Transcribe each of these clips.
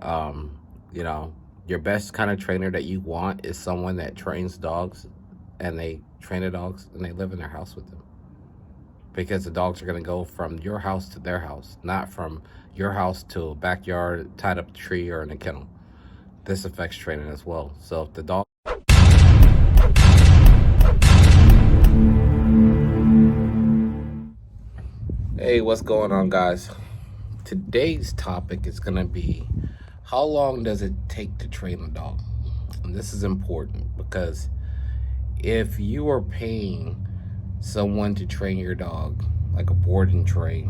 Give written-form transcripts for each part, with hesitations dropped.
You know, your best kind of trainer that you want is someone that trains dogs and they train the dogs and they live in their house with them. Because the dogs are going to go from your house to their house, not from your house to a backyard tied up a tree or in a kennel. This affects training as well. So if the dog Hey, what's going on, guys? Today's topic is going to be how long does it take to train a dog? And this is important because if you are paying someone to train your dog, like a board and train,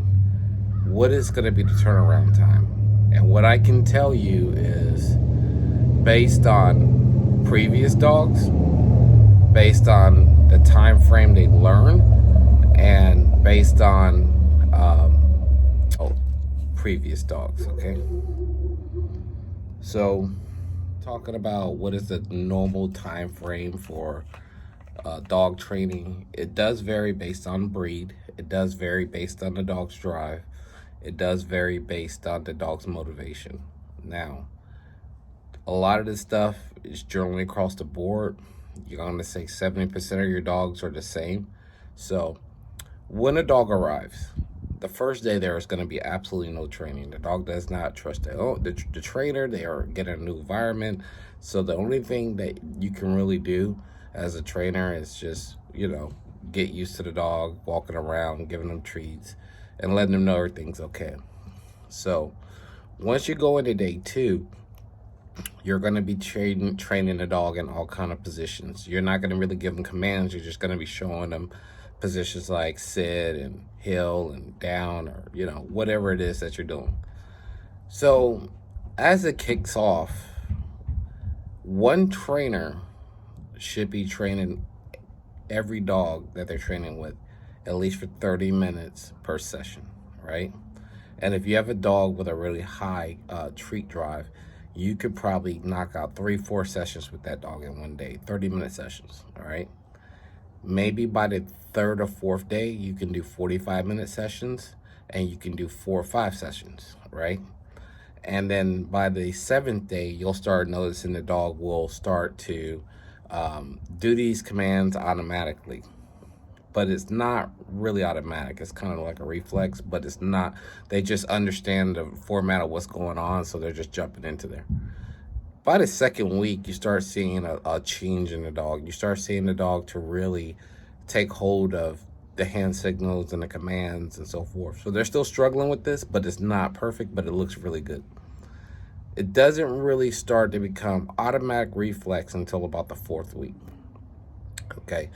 what is going to be the turnaround time? And what I can tell you is based on previous dogs, based on the time frame they learn, and based on previous dogs. Okay, so talking about what is the normal time frame for dog training, it does vary based on breed, it does vary based on the dog's drive, it does vary based on the dog's motivation. Now, a lot of this stuff is generally across the board. You're going to say 70% of your dogs are the same. So when a dog arrives, the first day there is going to be absolutely no training. The dog does not trust the trainer. They are getting a new environment. So the only thing that you can really do as a trainer is just, get used to the dog, walking around, giving them treats, and letting them know everything's okay. So once you go into day 2, you're going to be training the dog in all kind of positions. You're not going to really give them commands. You're just going to be showing them positions like sit and hill and down, or whatever it is that you're doing. So as it kicks off, one trainer should be training every dog that they're training with at least for 30 minutes per session, right? And if you have a dog with a really high treat drive, you could probably knock out 3-4 sessions with that dog in one day, 30-minute sessions, all right? Maybe by the 3rd or 4th day, you can do 45-minute sessions, and you can do 4 or 5 sessions, right? And then by the 7th day, you'll start noticing the dog will start to do these commands automatically. But it's not really automatic. It's kind of like a reflex, but it's not. They just understand the format of what's going on, so they're just jumping into there. By the 2nd week, you start seeing a change in the dog. You start seeing the dog to really take hold of the hand signals and the commands and so forth. So they're still struggling with this, but it's not perfect, but it looks really good. It doesn't really start to become automatic reflex until about the 4th week. Okay,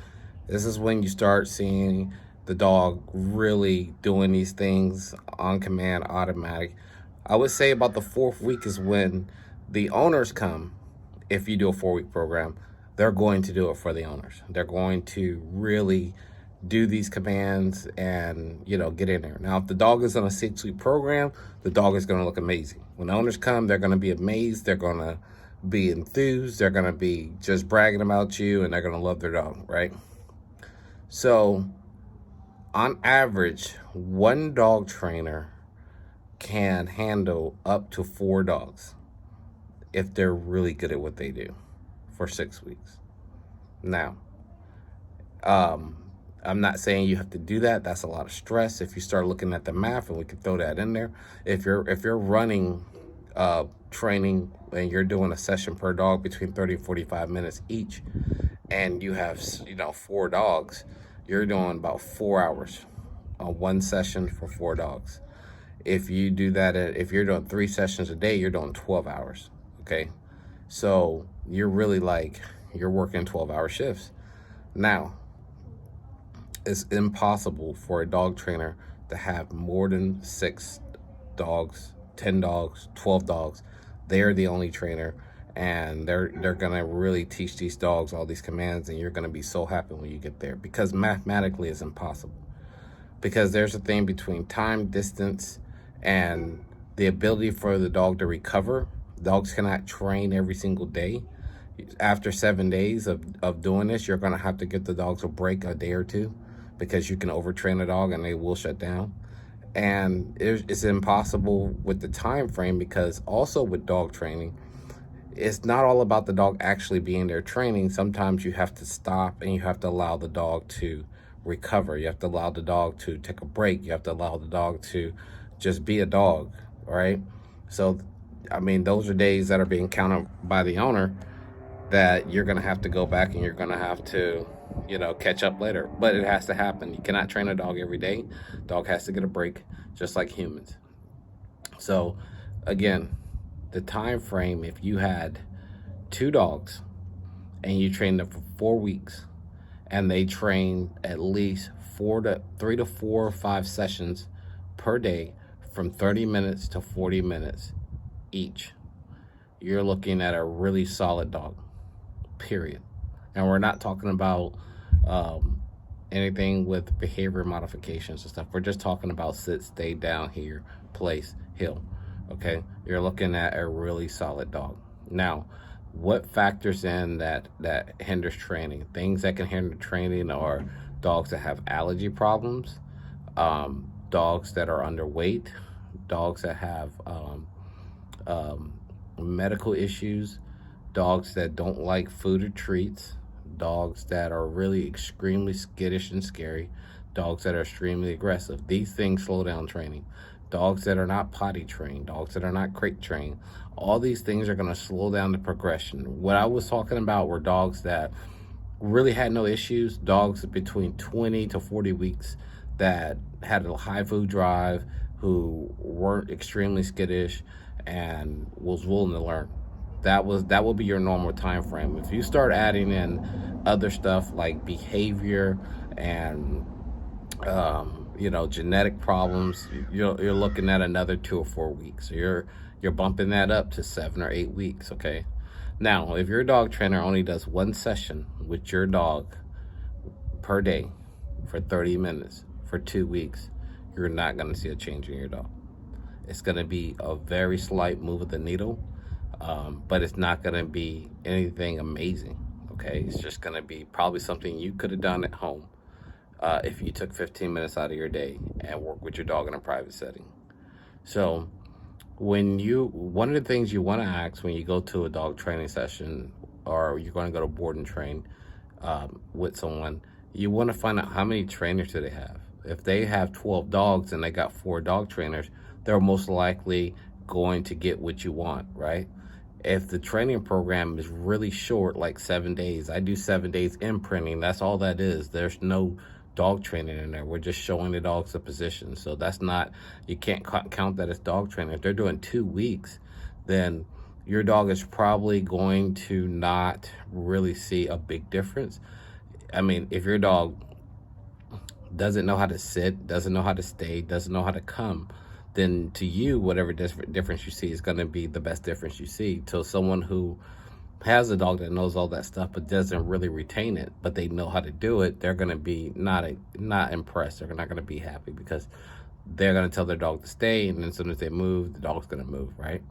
this is when you start seeing the dog really doing these things on command, automatic. I would say about the 4th week is when the owners come. If you do a 4-week program, they're going to do it for the owners. They're going to really do these commands and, get in there. Now, if the dog is on a 6-week program, the dog is going to look amazing. When the owners come, they're going to be amazed. They're going to be enthused. They're going to be just bragging about you, and they're going to love their dog, right? So on average, one dog trainer can handle up to 4 dogs if they're really good at what they do for 6 weeks. Now, I'm not saying you have to do that. That's a lot of stress. If you start looking at the math, and we can throw that in there, if you're running training and you're doing a session per dog between 30 and 45 minutes each, and you have 4 dogs, you're doing about 4 hours on one session for 4 dogs. If you do that, if you're doing 3 sessions a day, you're doing 12 hours. Okay, so you're really you're working 12-hour shifts. Now, it's impossible for a dog trainer to have more than 6 dogs, 10 dogs, 12 dogs. They're the only trainer, and they're gonna really teach these dogs all these commands, and you're gonna be so happy when you get there, because mathematically it's impossible. Because there's a thing between time, distance, and the ability for the dog to recover. Dogs cannot train every single day. After 7 days of doing this, you're going to have to give the dogs a break, a day or two, because you can overtrain a dog and they will shut down. And it's impossible with the time frame, because also with dog training, it's not all about the dog actually being there training. Sometimes you have to stop and you have to allow the dog to recover. You have to allow the dog to take a break. You have to allow the dog to just be a dog, right? So, I mean, those are days that are being counted by the owner, that you're going to have to go back and you're going to have to, catch up later. But it has to happen. You cannot train a dog every day. Dog has to get a break, just like humans. So, again, the time frame, if you had two dogs and you train them for 4 weeks, and they train at least 3 to 4 or 5 sessions per day from 30 minutes to 40 minutes each, you're looking at a really solid dog, period. And we're not talking about um, anything with behavior modifications and stuff. We're just talking about sit, stay down here, place, hill. Okay, you're looking at a really solid dog. Now, what factors in that hinders training? Things that can hinder training are dogs that have allergy problems, dogs that are underweight, dogs that have um, medical issues, dogs that don't like food or treats, dogs that are really extremely skittish and scary, dogs that are extremely aggressive. These things slow down training. Dogs that are not potty trained, dogs that are not crate trained, all these things are going to slow down the progression. What I was talking about were dogs that really had no issues, dogs between 20 to 40 weeks that had a high food drive, who weren't extremely skittish and was willing to learn. That will be your normal time frame. If you start adding in other stuff like behavior and genetic problems, you're looking at another 2 or 4 weeks. So you're bumping that up to 7 or 8 weeks. Okay. Now, if your dog trainer only does one session with your dog per day for 30 minutes for 2 weeks, you're not going to see a change in your dog. It's going to be a very slight move of the needle, but it's not going to be anything amazing. Okay, it's just going to be probably something you could have done at home if you took 15 minutes out of your day and work with your dog in a private setting. So, one of the things you want to ask when you go to a dog training session, or you're going to go to board and train with someone, you want to find out how many trainers do they have. If they have 12 dogs and they got 4 dog trainers, they're most likely going to get what you want, right? If the training program is really short, like 7 days, I do 7 days imprinting. That's all that is. There's no dog training in there. We're just showing the dogs the position. So that's not, you can't count that as dog training. If they're doing 2 weeks, then your dog is probably going to not really see a big difference. I mean, if your dog doesn't know how to sit, doesn't know how to stay, doesn't know how to come, then to you, whatever difference you see is going to be the best difference you see. To someone who has a dog that knows all that stuff but doesn't really retain it, but they know how to do it, they're going to be not impressed. They're not going to be happy, because they're going to tell their dog to stay, and then as soon as they move, the dog's going to move, right?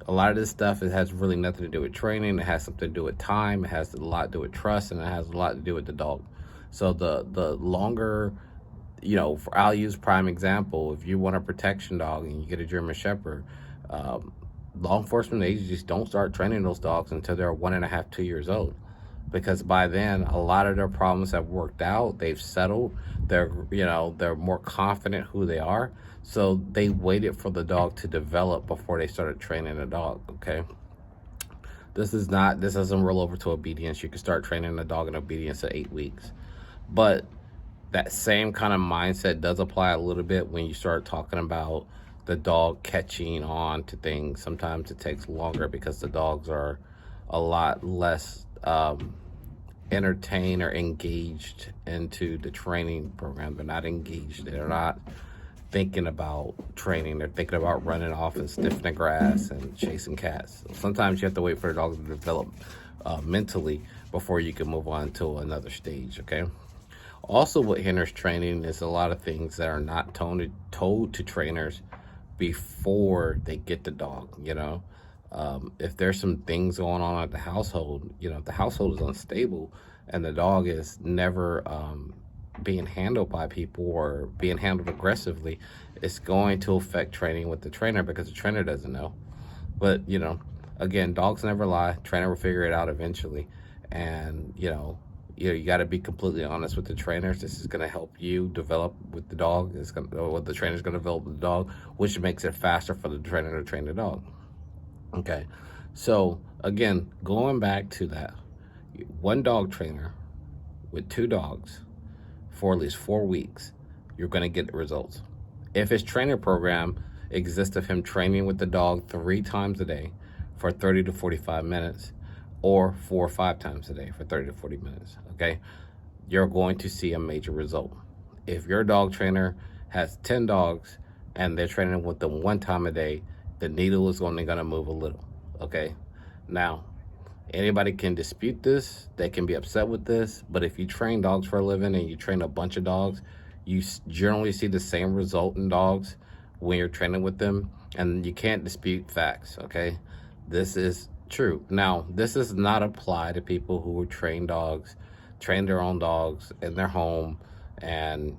A lot of this stuff, it has really nothing to do with training. It has something to do with time. It has a lot to do with trust, and it has a lot to do with the dog. So the longer, I'll use prime example. If you want a protection dog and you get a German Shepherd, law enforcement agencies don't start training those dogs until they're 1.5, 2 years old, because by then a lot of their problems have worked out. They've settled. They're more confident who they are. So they waited for the dog to develop before they started training the dog. Okay. This doesn't roll over to obedience. You can start training a dog in obedience at 8 weeks. But that same kind of mindset does apply a little bit when you start talking about the dog catching on to things. Sometimes it takes longer because the dogs are a lot less entertained or engaged into the training program. They're not engaged. They're not thinking about training. They're thinking about running off and sniffing the grass and chasing cats. So sometimes you have to wait for the dog to develop mentally before you can move on to another stage. Okay. Also, what hinders training is a lot of things that are not told to trainers before they get the dog. If there's some things going on at the household, if the household is unstable and the dog is never being handled by people or being handled aggressively, it's going to affect training with the trainer because the trainer doesn't know. But, again, dogs never lie. Trainer will figure it out eventually. And, you got to be completely honest with the trainers. This is going to help you develop with the dog. It's going to, what the trainer's going to develop with the dog, which makes it faster for the trainer to train the dog. Okay. So, again, going back to that, one dog trainer with 2 dogs for at least 4 weeks, you're going to get results. If his trainer program exists of him training with the dog 3 times a day for 30 to 45 minutes, or 4 or 5 times a day for 30 to 40 minutes, okay, you're going to see a major result. If your dog trainer has 10 dogs and they're training with them 1 time a day, the needle is only going to move a little, okay? Now, anybody can dispute this, they can be upset with this, but if you train dogs for a living and you train a bunch of dogs, you generally see the same result in dogs when you're training with them, and you can't dispute facts, okay? This is true. Now, this does not apply to people who train dogs, train their own dogs in their home, and,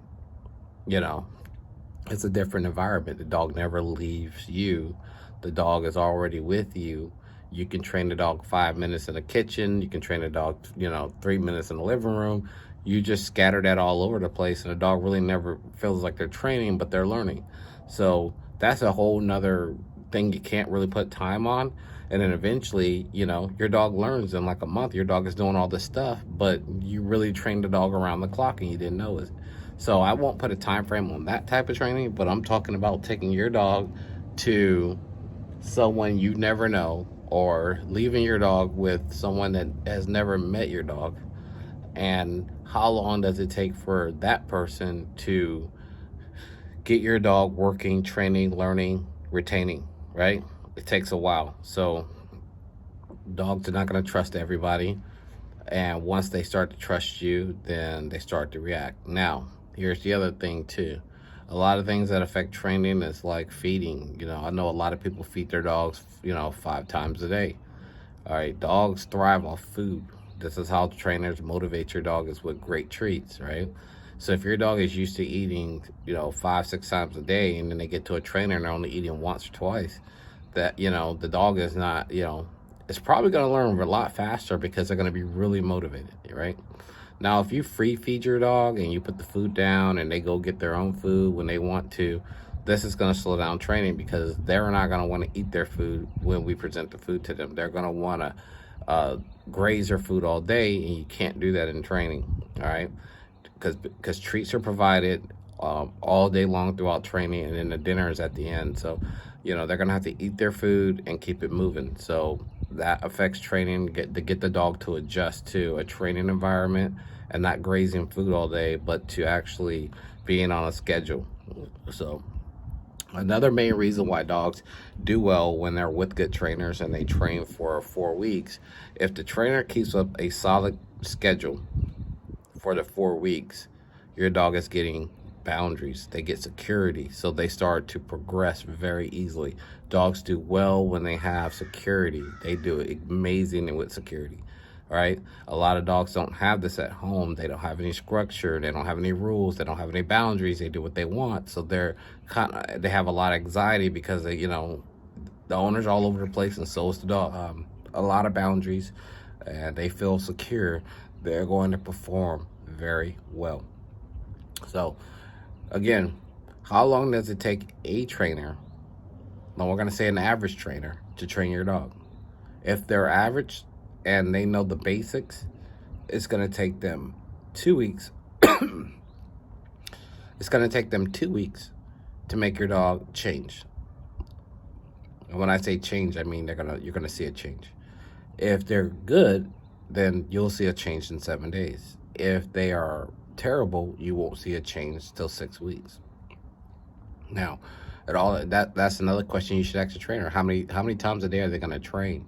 it's a different environment. The dog never leaves you. The dog is already with you. You can train the dog 5 minutes in the kitchen. You can train the dog, 3 minutes in the living room. You just scatter that all over the place, and the dog really never feels like they're training, but they're learning. So that's a whole nother thing you can't really put time on. And then eventually, your dog learns in like a month. Your dog is doing all this stuff, but you really trained the dog around the clock and you didn't know it. So I won't put a time frame on that type of training, but I'm talking about taking your dog to someone you never know, or leaving your dog with someone that has never met your dog. And how long does it take for that person to get your dog working, training, learning, retaining, right? It takes a while. So dogs are not going to trust everybody. And once they start to trust you, then they start to react. Now, here's the other thing too. A lot of things that affect training is like feeding. I know a lot of people feed their dogs, 5 times a day. All right, dogs thrive off food. This is how trainers motivate your dog, is with great treats, right? So if your dog is used to eating, 5, 6 times a day, and then they get to a trainer and they're only eating once or twice, that, the dog is not, it's probably going to learn a lot faster because they're going to be really motivated, right? Now, if you free feed your dog and you put the food down and they go get their own food when they want to, this is going to slow down training because they're not going to want to eat their food when we present the food to them. They're going to want to graze their food all day, and you can't do that in training, all right? Because treats are provided all day long throughout training, and then the dinner is at the end. So, they're going to have to eat their food and keep it moving. So that affects training, to get the dog to adjust to a training environment and not grazing food all day, but to actually being on a schedule. So another main reason why dogs do well when they're with good trainers and they train for 4 weeks, if the trainer keeps up a solid schedule for the 4 weeks, your dog is getting boundaries. They get security, so they start to progress very easily. Dogs do well when they have security. They do amazing with security. All right, a lot of dogs don't have this at home. They don't have any structure. They don't have any rules. They don't have any boundaries. They do what they want. So they have a lot of anxiety because they, the owner's all over the place, and so is the dog. A lot of boundaries, and they feel secure. They're going to perform very well. So again, how long does it take a trainer, now we're going to say an average trainer, to train your dog? If they're average and they know the basics, it's going to take them 2 weeks. It's going to take them 2 weeks to make your dog change. And when I say change, I mean you're going to see a change. If they're good, then you'll see a change in 7 days. If they are terrible, you won't see a change till 6 weeks. Now, that's another question you should ask the trainer. How many times a day are they going to train?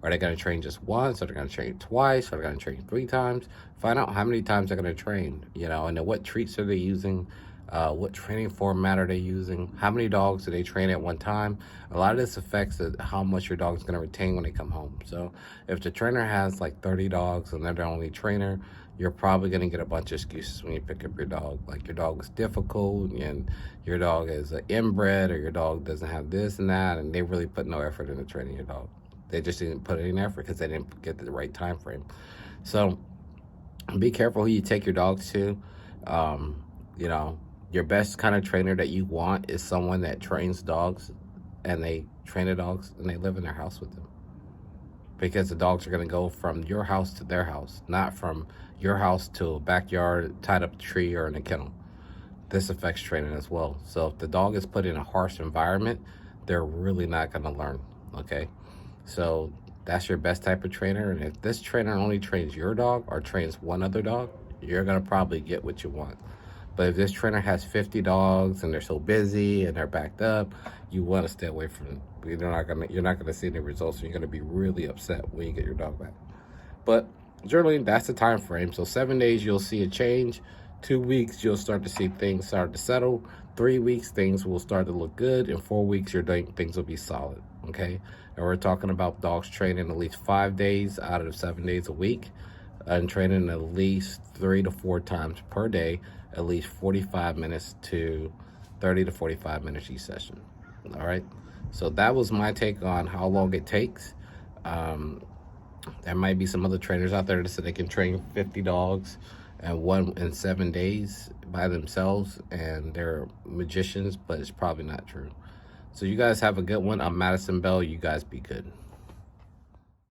Are they going to train just once? Are they going to train twice? Are they going to train 3 times? Find out how many times they're going to train, and then what treats are they using? what training format are they using, how many dogs do they train at one time. A lot of this affects how much your dog is going to retain when they come home. So if the trainer has like 30 dogs and they're the only trainer, you're probably going to get a bunch of excuses when you pick up your dog. Like your dog is difficult, and your dog is inbred, or your dog doesn't have this and that, and they really put no effort into training your dog. They just didn't put any effort because they didn't get the right time frame. So be careful who you take your dogs to. You know, your best kind of trainer that you want is someone that trains dogs, and they train the dogs and they live in their house with them. Because the dogs are going to go from your house to their house, not from your house to a backyard, tied up a tree, or in a kennel. This affects training as well. So if the dog is put in a harsh environment, they're really not going to learn, okay? So that's your best type of trainer. And if this trainer only trains your dog or trains one other dog, you're going to probably get what you want. But if this trainer has 50 dogs and they're so busy and they're backed up, you want to stay away from them. You're not gonna see any results, and you're gonna be really upset when you get your dog back. But generally, that's the time frame. So 7 days, you'll see a change. 2 weeks, you'll start to see things start to settle. 3 weeks, things will start to look good. In 4 weeks, things will be solid. Okay, and we're talking about dogs training at least 5 days out of 7 days a week, and training at least 3 to 4 times per day, at least 45 minutes to 30 to 45 minutes each session. All right. So that was my take on how long it takes. There might be some other trainers out there that said they can train 50 dogs in 7 days by themselves, and they're magicians, but it's probably not true. So you guys have a good one. I'm Madison Bell. You guys be good.